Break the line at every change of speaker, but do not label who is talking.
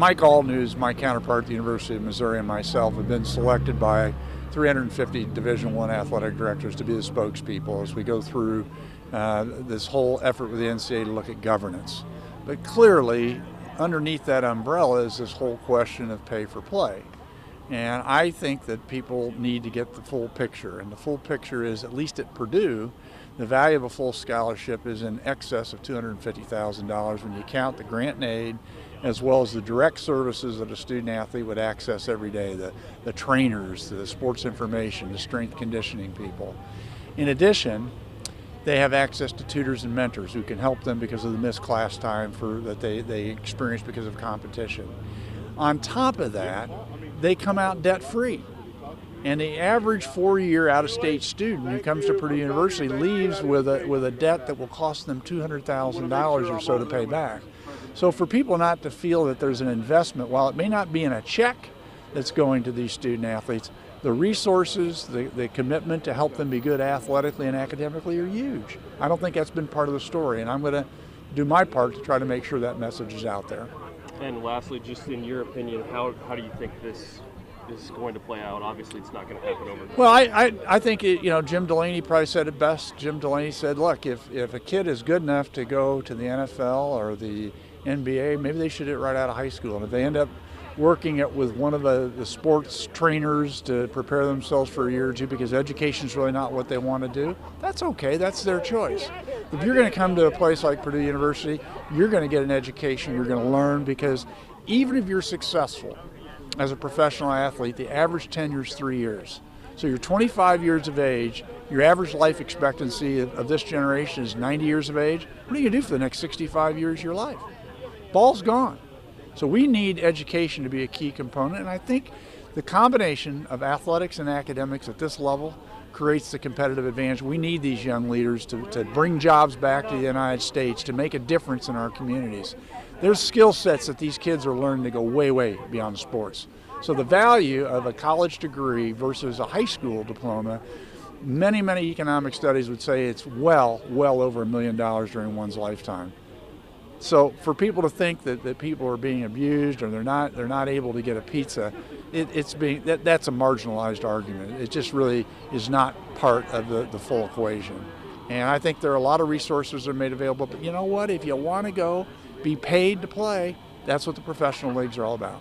Mike Alden, who's my counterpart at the University of Missouri, and myself have been selected by 350 Division I athletic directors to be the spokespeople as we go through this whole effort with the NCAA to look at governance. But clearly, underneath that umbrella is this whole question of pay for play. And I think that people need to get the full picture. And the full picture is, at least at Purdue, the value of a full scholarship is in excess of $250,000 when you count the grant and aid, as well as the direct services that a student athlete would access every day, the trainers, the sports information, the strength conditioning people. In addition, they have access to tutors and mentors who can help them because of the missed class time that they experience because of competition. On top of that, they come out debt-free. And the average 4-year out-of-state student who comes to Purdue University leaves with a debt that will cost them $200,000 or so to pay back. So for people not to feel that there's an investment, while it may not be in a check that's going to these student athletes, the resources, the commitment to help them be good athletically and academically are huge. I don't think that's been part of the story, and I'm going to do my part to try to make sure that message is out there.
And lastly, just in your opinion, how do you think this is going to play out? Obviously, it's not going to happen overnight.
Well, I think Jim Delaney probably said it best. Jim Delaney said, look, if a kid is good enough to go to the NFL or the NBA, maybe they should do it right out of high school. And if they end up working it with one of the sports trainers to prepare themselves for a year or two because education is really not what they want to do, that's okay. That's their choice. If you're going to come to a place like Purdue University, you're going to get an education, you're going to learn, because even if you're successful as a professional athlete, the average tenure is 3 years. So you're 25 years of age, your average life expectancy of this generation is 90 years of age. What are you going to do for the next 65 years of your life? Ball's gone. So we need education to be a key component, and I think the combination of athletics and academics at this level creates the competitive advantage. We need these young leaders to bring jobs back to the United States, to make a difference in our communities. There's skill sets that these kids are learning to go way, way beyond sports. So the value of a college degree versus a high school diploma, many economic studies would say it's well over $1 million during one's lifetime. So for people to think that people are being abused or they're not able to get a pizza, that's a marginalized argument. It just really is not part of the full equation. And I think there are a lot of resources that are made available, but you know what? If you want to go be paid to play, that's what the professional leagues are all about.